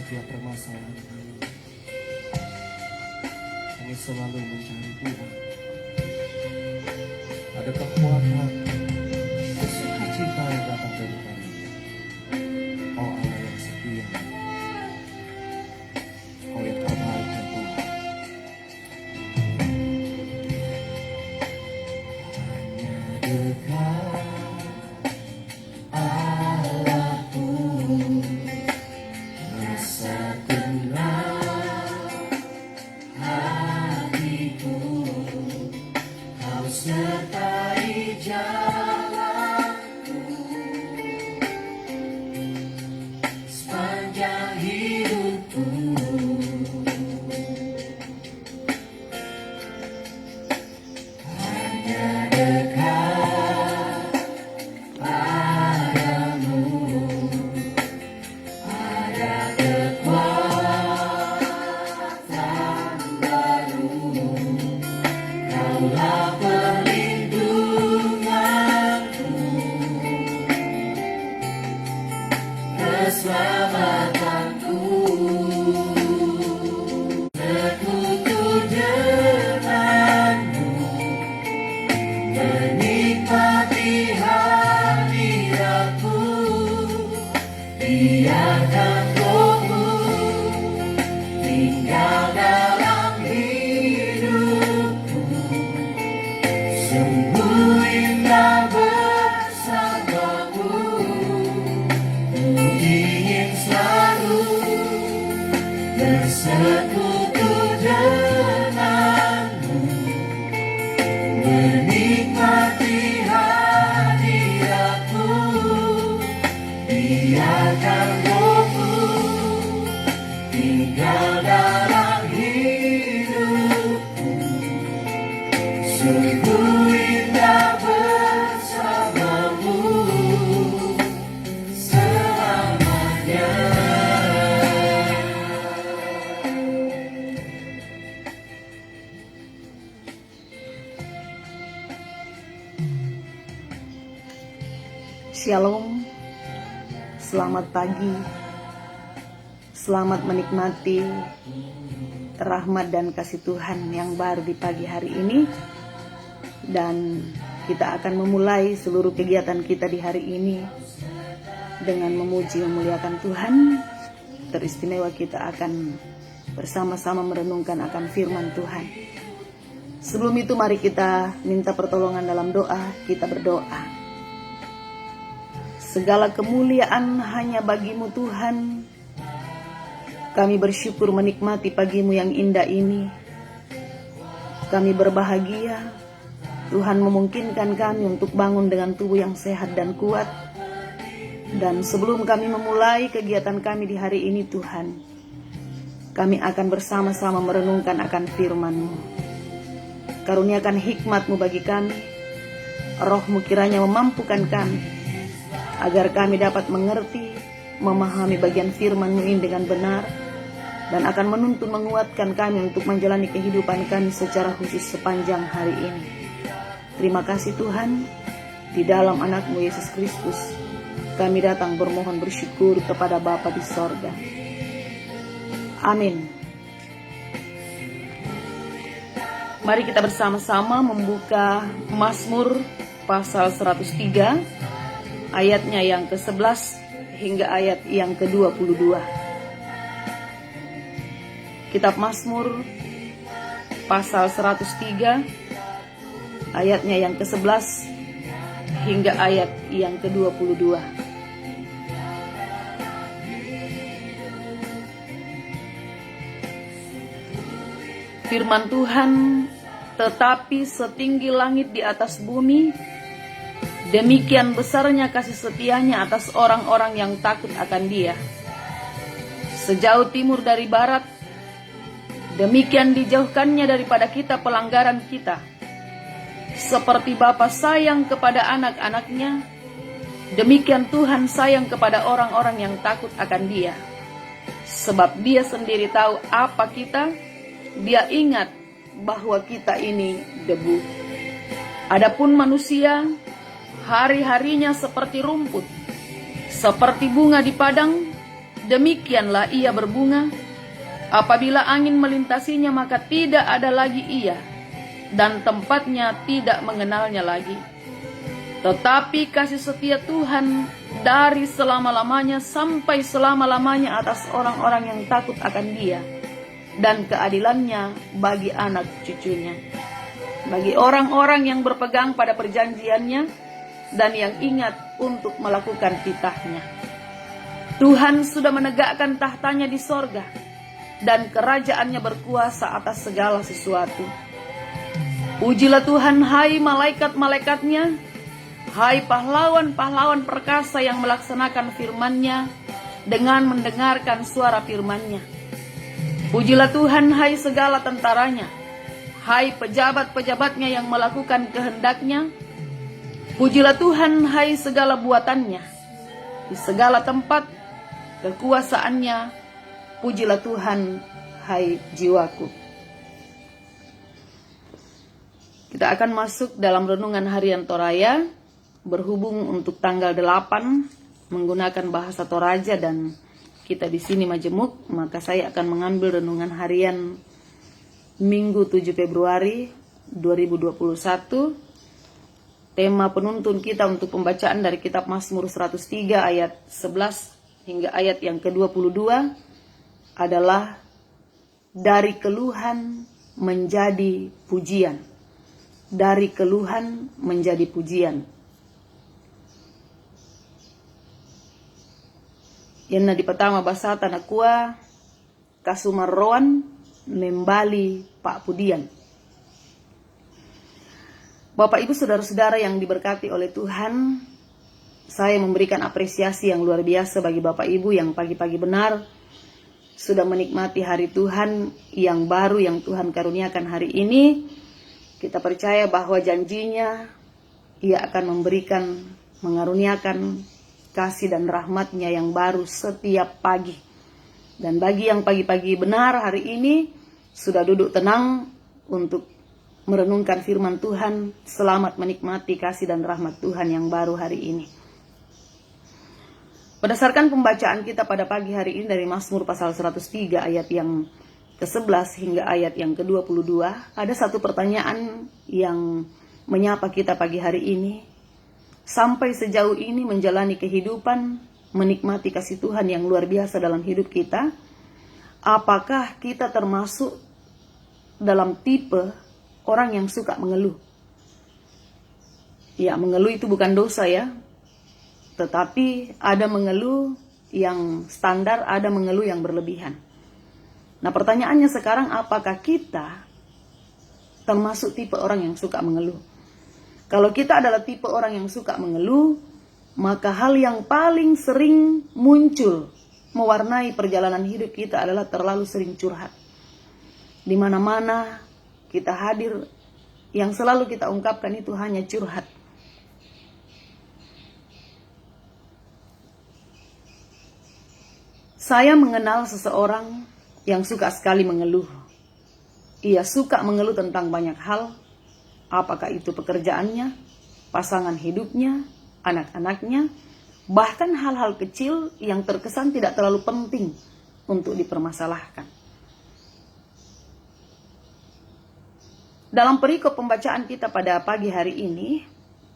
setiap permasalahan kami selalu mencari Dia. Ada kekuatan, sukacita yang datang dari kami. Oh Allah yang setia, Oh yang terbaik ya Tuhan. Hanya dekat Allahku, rasa tenang hatiku, Kau sertai jalanku sepanjang hidupku. Hanya dekat padamu ada kekuatan baru. Kaulah perlindunganku, keselamatanku. Sekutu denganmu, menikmati hadiratmu. Biarkan Rohmu tinggal dalam hidupku. Sungguh indah bersamamu. Ku ingin selalu bersekutu denganmu, menikmati hadiratmu. Biarkan Rohmu tinggal dalam hidupku. Sungguh indah bersamamu selamanya. Shalom, selamat pagi, selamat menikmati rahmat dan kasih Tuhan yang baru di pagi hari ini. Dan kita akan memulai seluruh kegiatan kita di hari ini dengan memuji memuliakan Tuhan. Teristimewa kita akan bersama-sama merenungkan akan firman Tuhan. Sebelum itu mari kita minta pertolongan dalam doa. Kita berdoa. Segala kemuliaan hanya bagi-Mu Tuhan. Kami bersyukur menikmati pagi-Mu yang indah ini. Kami berbahagia Tuhan memungkinkan kami untuk bangun dengan tubuh yang sehat dan kuat. Dan sebelum kami memulai kegiatan kami di hari ini Tuhan, kami akan bersama-sama merenungkan akan firman-Mu. Karuniakan hikmat-Mu bagi kami. Roh-Mu kiranya memampukan kami, agar kami dapat mengerti, memahami bagian firman-Mu ini dengan benar, dan akan menuntun menguatkan kami untuk menjalani kehidupan kami secara khusus sepanjang hari ini. Terima kasih Tuhan, di dalam anak-Mu Yesus Kristus, kami datang bermohon bersyukur kepada Bapa di sorga. Amin. Mari kita bersama-sama membuka Mazmur pasal 103, ayatnya yang ke-11 hingga ayat yang ke-22. Kitab Mazmur pasal 103, ayatnya yang ke-11 hingga ayat yang ke-22. Firman Tuhan, tetapi setinggi langit di atas bumi, demikian besarnya kasih setianya atas orang-orang yang takut akan Dia. Sejauh timur dari barat, demikian dijauhkannya daripada kita pelanggaran kita. Seperti Bapa sayang kepada anak-anaknya, demikian Tuhan sayang kepada orang-orang yang takut akan Dia. Sebab Dia sendiri tahu apa kita, Dia ingat bahwa kita ini debu. Adapun manusia, hari-harinya seperti rumput, seperti bunga di padang, demikianlah ia berbunga. Apabila angin melintasinya, maka tidak ada lagi ia, dan tempatnya tidak mengenalnya lagi. Tetapi kasih setia Tuhan dari selama-lamanya sampai selama-lamanya atas orang-orang yang takut akan Dia, dan keadilannya bagi anak cucunya, bagi orang-orang yang berpegang pada perjanjiannya dan yang ingat untuk melakukan titahnya. Tuhan sudah menegakkan tahtanya di sorga, dan kerajaannya berkuasa atas segala sesuatu. Pujilah Tuhan, hai malaikat-malaikatnya, hai pahlawan-pahlawan perkasa yang melaksanakan firman-Nya dengan mendengarkan suara firman-Nya. Pujilah Tuhan, hai segala tentaranya, hai pejabat-pejabatnya yang melakukan kehendak-Nya. Pujilah Tuhan, hai segala buatannya, di segala tempat kekuasaannya. Pujilah Tuhan, hai jiwaku. Kita akan masuk dalam renungan harian Toraya, berhubung untuk tanggal 8 menggunakan bahasa Toraja dan kita di sini majemuk, maka saya akan mengambil renungan harian Minggu 7 Februari 2021. Tema penuntun kita untuk pembacaan dari kitab Mazmur 103 ayat 11 hingga ayat yang ke-22 adalah dari keluhan menjadi pujian. Dari keluhan menjadi pujian. Yang di pertama bahasa tanakua kasumarroan membali Pak Pudian. Bapak Ibu saudara-saudara yang diberkati oleh Tuhan, saya memberikan apresiasi yang luar biasa bagi Bapak Ibu yang pagi-pagi benar sudah menikmati hari Tuhan yang baru yang Tuhan karuniakan hari ini. Kita percaya bahwa janjinya Ia akan memberikan, mengaruniakan kasih dan rahmat-Nya yang baru setiap pagi. Dan bagi yang pagi-pagi benar hari ini sudah duduk tenang untuk merenungkan firman Tuhan, selamat menikmati kasih dan rahmat Tuhan yang baru hari ini. Berdasarkan pembacaan kita pada pagi hari ini dari Mazmur pasal 103 ayat yang ke-11 hingga ayat yang ke-22, ada satu pertanyaan yang menyapa kita pagi hari ini. Sampai sejauh ini menjalani kehidupan, menikmati kasih Tuhan yang luar biasa dalam hidup kita, apakah kita termasuk dalam tipe orang yang suka mengeluh? Ya, mengeluh itu bukan dosa ya, tetapi ada mengeluh yang standar, ada mengeluh yang berlebihan. Nah pertanyaannya sekarang, apakah kita termasuk tipe orang yang suka mengeluh? Kalau kita adalah tipe orang yang suka mengeluh, maka hal yang paling sering muncul mewarnai perjalanan hidup kita adalah terlalu sering curhat. Di mana-mana kita hadir, yang selalu kita ungkapkan itu hanya curhat. Saya mengenal seseorang yang suka sekali mengeluh. Ia suka mengeluh tentang banyak hal, apakah itu pekerjaannya, pasangan hidupnya, anak-anaknya, bahkan hal-hal kecil yang terkesan tidak terlalu penting untuk dipermasalahkan. Dalam perikop pembacaan kita pada pagi hari ini,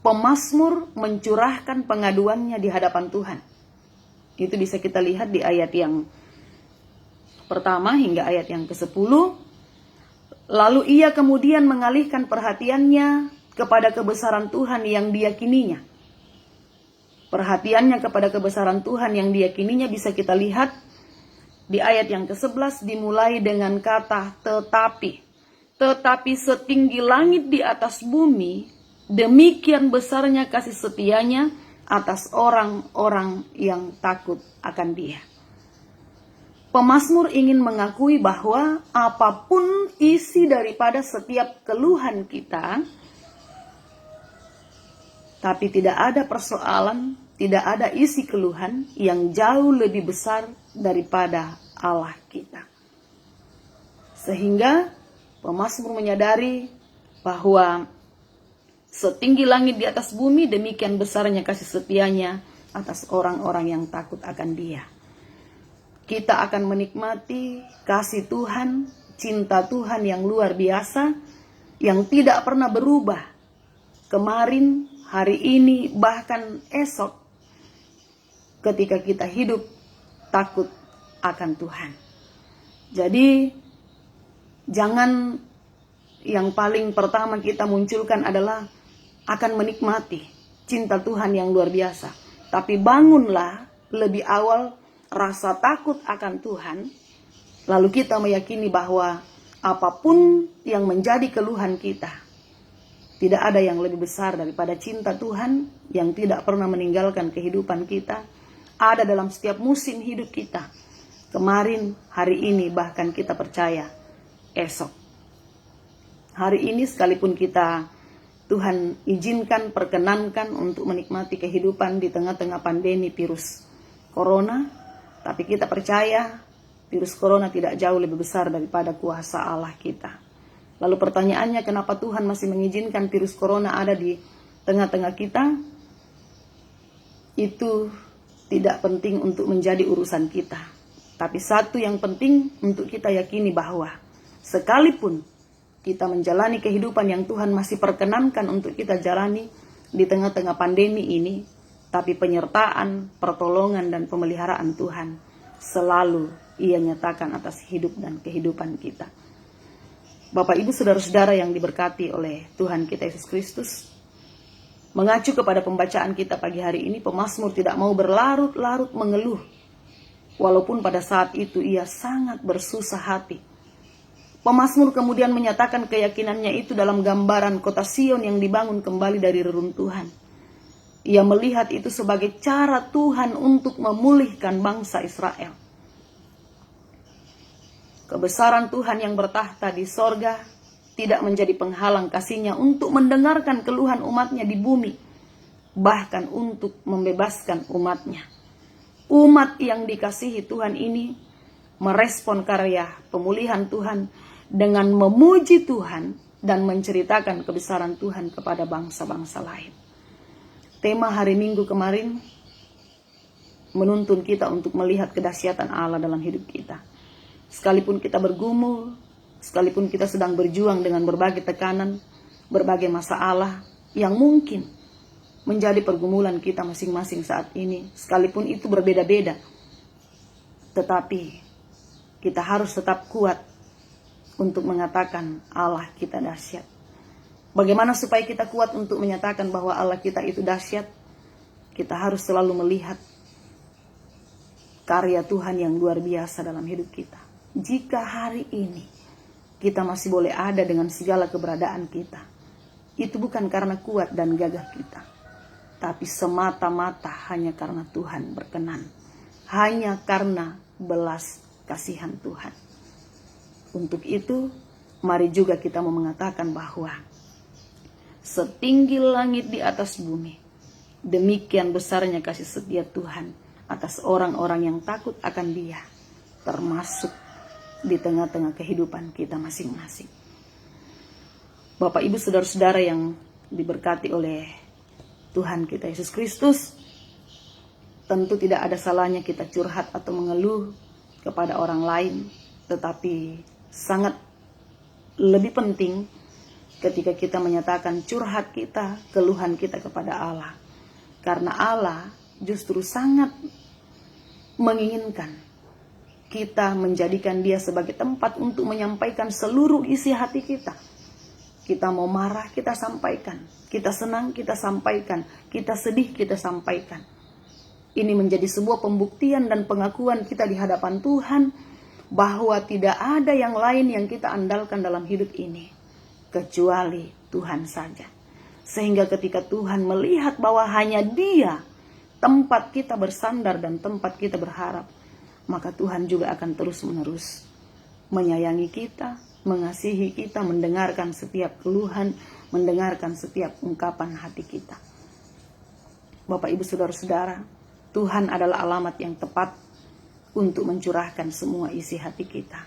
pemazmur mencurahkan pengaduannya di hadapan Tuhan. Itu bisa kita lihat di ayat yang pertama hingga ayat yang ke-10. Lalu ia kemudian mengalihkan perhatiannya kepada kebesaran Tuhan yang diyakininya. Perhatiannya kepada kebesaran Tuhan yang diyakininya bisa kita lihat di ayat yang ke-11, dimulai dengan kata tetapi. Tetapi setinggi langit di atas bumi, demikian besarnya kasih setianya atas orang-orang yang takut akan Dia. Pemazmur ingin mengakui bahwa apapun isi daripada setiap keluhan kita, tapi tidak ada persoalan, tidak ada isi keluhan yang jauh lebih besar daripada Allah kita. Sehingga pemazmur menyadari bahwa setinggi langit di atas bumi, demikian besarnya kasih setianya atas orang-orang yang takut akan Dia. kita akan menikmati kasih Tuhan, cinta Tuhan yang luar biasa, yang tidak pernah berubah. Kemarin, hari ini, bahkan esok, ketika kita hidup takut akan Tuhan. Jadi, jangan yang paling pertama kita munculkan adalah akan menikmati cinta Tuhan yang luar biasa. Tapi bangunlah lebih awal rasa takut akan Tuhan, lalu kita meyakini bahwa apapun yang menjadi keluhan kita, tidak ada yang lebih besar daripada cinta Tuhan yang tidak pernah meninggalkan kehidupan kita, ada dalam setiap musim hidup kita. Kemarin, hari ini, bahkan kita percaya esok. Hari ini sekalipun Tuhan izinkan, perkenankan untuk menikmati kehidupan di tengah-tengah pandemi virus corona, tapi kita percaya virus corona tidak jauh lebih besar daripada kuasa Allah kita. Lalu pertanyaannya, kenapa Tuhan masih mengizinkan virus corona ada di tengah-tengah kita? Itu tidak penting untuk menjadi urusan kita. Tapi satu yang penting untuk kita yakini bahwa sekalipun kita menjalani kehidupan yang Tuhan masih perkenankan untuk kita jalani di tengah-tengah pandemi ini, tapi penyertaan, pertolongan, dan pemeliharaan Tuhan selalu Ia nyatakan atas hidup dan kehidupan kita. Bapak, Ibu, saudara-saudara yang diberkati oleh Tuhan kita Yesus Kristus, mengacu kepada pembacaan kita pagi hari ini, pemazmur tidak mau berlarut-larut mengeluh, walaupun pada saat itu ia sangat bersusah hati. Pemazmur kemudian menyatakan keyakinannya itu dalam gambaran kota Sion yang dibangun kembali dari reruntuhan. Ia melihat itu sebagai cara Tuhan untuk memulihkan bangsa Israel. Kebesaran Tuhan yang bertahta di sorga tidak menjadi penghalang kasih-Nya untuk mendengarkan keluhan umat-Nya di bumi, bahkan untuk membebaskan umat-Nya. Umat yang dikasihi Tuhan ini merespon karya pemulihan Tuhan dengan memuji Tuhan dan menceritakan kebesaran Tuhan kepada bangsa-bangsa lain. Tema hari Minggu kemarin menuntun kita untuk melihat kedahsyatan Allah dalam hidup kita. Sekalipun kita bergumul, sekalipun kita sedang berjuang dengan berbagai tekanan, berbagai masalah yang mungkin menjadi pergumulan kita masing-masing saat ini, sekalipun itu berbeda-beda, tetapi kita harus tetap kuat untuk mengatakan Allah kita dahsyat. Bagaimana supaya kita kuat untuk menyatakan bahwa Allah kita itu dahsyat? Kita harus selalu melihat karya Tuhan yang luar biasa dalam hidup kita. Jika hari ini kita masih boleh ada dengan segala keberadaan kita, itu bukan karena kuat dan gagah kita, tapi semata-mata hanya karena Tuhan berkenan, hanya karena belas kasihan Tuhan. Untuk itu, mari juga kita mau mengatakan bahwa setinggi langit di atas bumi, demikian besarnya kasih setia Tuhan atas orang-orang yang takut akan Dia, termasuk di tengah-tengah kehidupan kita masing-masing. Bapak, Ibu, saudara-saudara yang diberkati oleh Tuhan kita Yesus Kristus, tentu tidak ada salahnya kita curhat atau mengeluh kepada orang lain, tetapi sangat lebih penting ketika kita menyatakan curhat kita, keluhan kita kepada Allah. Karena Allah justru sangat menginginkan kita menjadikan Dia sebagai tempat untuk menyampaikan seluruh isi hati kita. Kita mau marah, kita sampaikan. Kita senang, kita sampaikan. Kita sedih, kita sampaikan. Ini menjadi sebuah pembuktian dan pengakuan kita di hadapan Tuhan bahwa tidak ada yang lain yang kita andalkan dalam hidup ini kecuali Tuhan saja. Sehingga ketika Tuhan melihat bahwa hanya Dia tempat kita bersandar dan tempat kita berharap, maka Tuhan juga akan terus-menerus menyayangi kita, mengasihi kita, mendengarkan setiap keluhan, mendengarkan setiap ungkapan hati kita. Bapak, Ibu, saudara-saudara, Tuhan adalah alamat yang tepat untuk mencurahkan semua isi hati kita.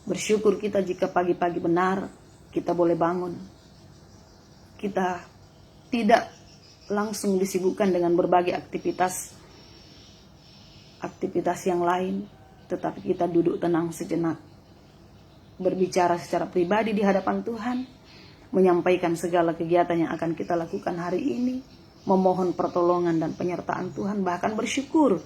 Bersyukur kita jika pagi-pagi benar kita boleh bangun. Kita tidak langsung disibukkan dengan berbagai aktivitas yang lain. Tetapi kita duduk tenang sejenak, berbicara secara pribadi di hadapan Tuhan, menyampaikan segala kegiatan yang akan kita lakukan hari ini, memohon pertolongan dan penyertaan Tuhan, bahkan bersyukur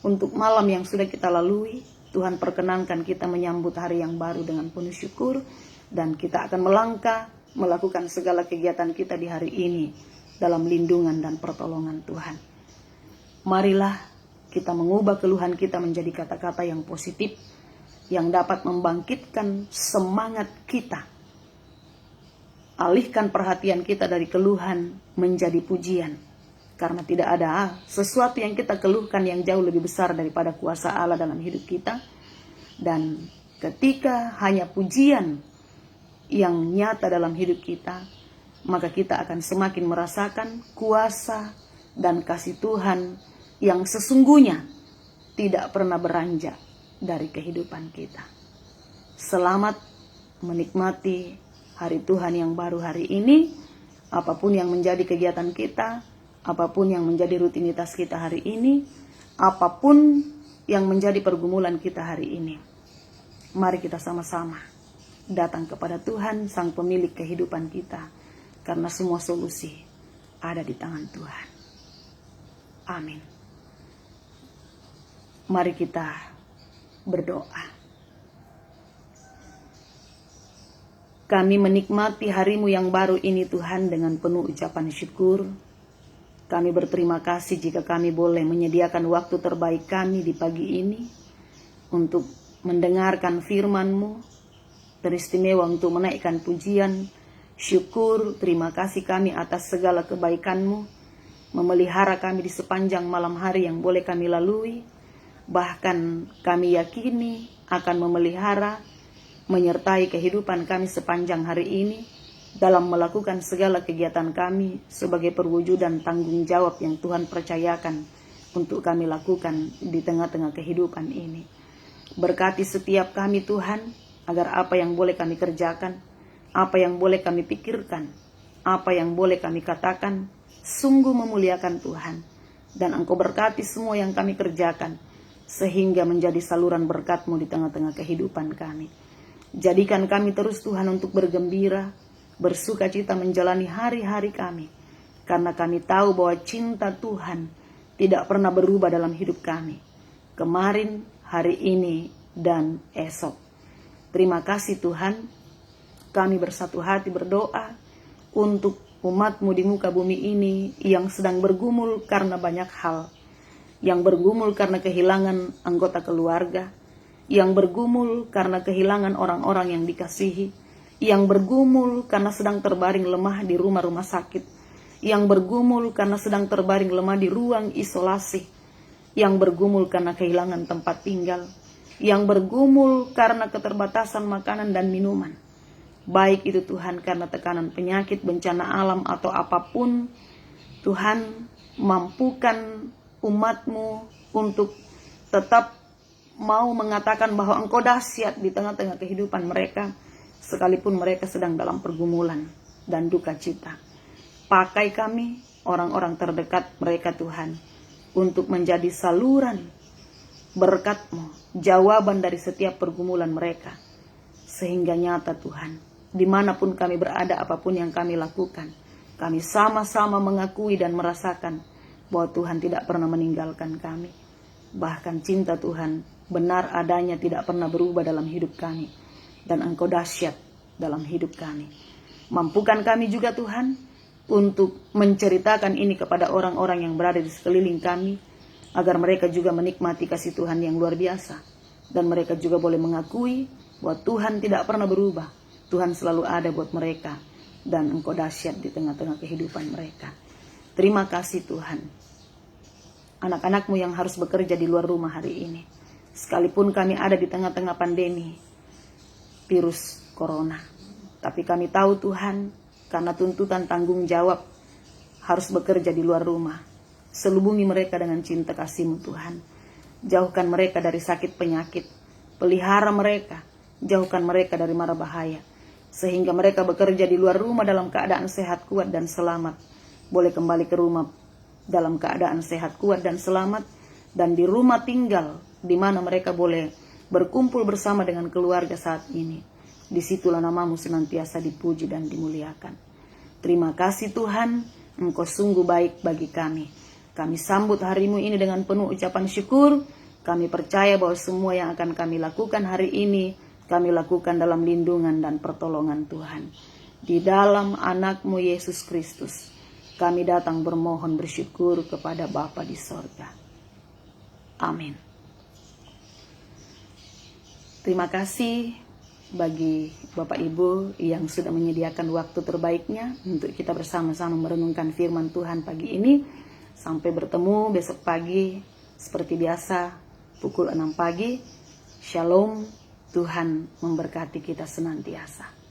untuk malam yang sudah kita lalui. Tuhan perkenankan kita menyambut hari yang baru dengan penuh syukur, dan kita akan melangkah melakukan segala kegiatan kita di hari ini dalam lindungan dan pertolongan Tuhan. Marilah kita mengubah keluhan kita menjadi kata-kata yang positif, yang dapat membangkitkan semangat kita. Alihkan perhatian kita dari keluhan menjadi pujian. Karena tidak ada sesuatu yang kita keluhkan yang jauh lebih besar daripada kuasa Allah dalam hidup kita. Dan ketika hanya pujian yang nyata dalam hidup kita, maka kita akan semakin merasakan kuasa dan kasih Tuhan yang sesungguhnya tidak pernah beranjak dari kehidupan kita. Selamat menikmati hari Tuhan yang baru hari ini. Apapun yang menjadi kegiatan kita, apapun yang menjadi rutinitas kita hari ini, apapun yang menjadi pergumulan kita hari ini, mari kita sama-sama datang kepada Tuhan, Sang Pemilik kehidupan kita, karena semua solusi ada di tangan Tuhan. Amin. Mari kita berdoa. Kami menikmati hari-Mu yang baru ini Tuhan dengan penuh ucapan syukur. Kami berterima kasih jika kami boleh menyediakan waktu terbaik kami di pagi ini untuk mendengarkan firman-Mu, teristimewa untuk menaikkan pujian, syukur, terima kasih kami atas segala kebaikan-Mu, memelihara kami di sepanjang malam hari yang boleh kami lalui. Bahkan kami yakini akan memelihara, menyertai kehidupan kami sepanjang hari ini dalam melakukan segala kegiatan kami sebagai perwujudan tanggung jawab yang Tuhan percayakan untuk kami lakukan di tengah-tengah kehidupan ini. Berkati setiap kami Tuhan, agar apa yang boleh kami kerjakan, apa yang boleh kami pikirkan, apa yang boleh kami katakan, sungguh memuliakan Tuhan. Dan Engkau berkati semua yang kami kerjakan, sehingga menjadi saluran berkat-Mu di tengah-tengah kehidupan kami. Jadikan kami terus Tuhan untuk bergembira, bersuka cita menjalani hari-hari kami, karena kami tahu bahwa cinta Tuhan tidak pernah berubah dalam hidup kami, kemarin, hari ini, dan esok. Terima kasih Tuhan, kami bersatu hati berdoa untuk umat-Mu di muka bumi ini yang sedang bergumul karena banyak hal, yang bergumul karena kehilangan anggota keluarga, yang bergumul karena kehilangan orang-orang yang dikasihi, yang bergumul karena sedang terbaring lemah di rumah-rumah sakit, yang bergumul karena sedang terbaring lemah di ruang isolasi, yang bergumul karena kehilangan tempat tinggal, yang bergumul karena keterbatasan makanan dan minuman. Baik itu Tuhan karena tekanan penyakit, bencana alam, atau apapun, Tuhan mampukan umat-Mu untuk tetap mau mengatakan bahwa Engkau dahsyat di tengah-tengah kehidupan mereka, sekalipun mereka sedang dalam pergumulan dan duka cita. Pakai kami, orang-orang terdekat mereka Tuhan, untuk menjadi saluran berkat-Mu, jawaban dari setiap pergumulan mereka, sehingga nyata Tuhan, dimanapun kami berada, apapun yang kami lakukan, kami sama-sama mengakui dan merasakan bahwa Tuhan tidak pernah meninggalkan kami. Bahkan cinta Tuhan benar adanya tidak pernah berubah dalam hidup kami, dan Engkau dahsyat dalam hidup kami. Mampukan kami juga Tuhan untuk menceritakan ini kepada orang-orang yang berada di sekeliling kami, agar mereka juga menikmati kasih Tuhan yang luar biasa, dan mereka juga boleh mengakui bahwa Tuhan tidak pernah berubah. Tuhan selalu ada buat mereka, dan Engkau dahsyat di tengah-tengah kehidupan mereka. Terima kasih Tuhan. Anak-anak-Mu yang harus bekerja di luar rumah hari ini, sekalipun kami ada di tengah-tengah pandemi virus corona, tapi kami tahu Tuhan, karena tuntutan tanggung jawab harus bekerja di luar rumah. Selubungi mereka dengan cinta kasih-Mu Tuhan. Jauhkan mereka dari sakit penyakit, pelihara mereka, jauhkan mereka dari mara bahaya, sehingga mereka bekerja di luar rumah dalam keadaan sehat, kuat, dan selamat, boleh kembali ke rumah dalam keadaan sehat, kuat, dan selamat, dan di rumah tinggal di mana mereka boleh berkumpul bersama dengan keluarga saat ini. Disitulah namamu senantiasa dipuji dan dimuliakan. Terima kasih Tuhan, Engkau sungguh baik bagi kami. Kami sambut harimu ini dengan penuh ucapan syukur. Kami percaya bahwa semua yang akan kami lakukan hari ini, kami lakukan dalam lindungan dan pertolongan Tuhan. Di dalam anakmu Yesus Kristus, kami datang bermohon bersyukur kepada Bapa di sorga. Amin. Terima kasih bagi Bapak Ibu yang sudah menyediakan waktu terbaiknya untuk kita bersama-sama merenungkan firman Tuhan pagi ini. Sampai bertemu besok pagi seperti biasa pukul 6 pagi. Shalom, Tuhan memberkati kita senantiasa.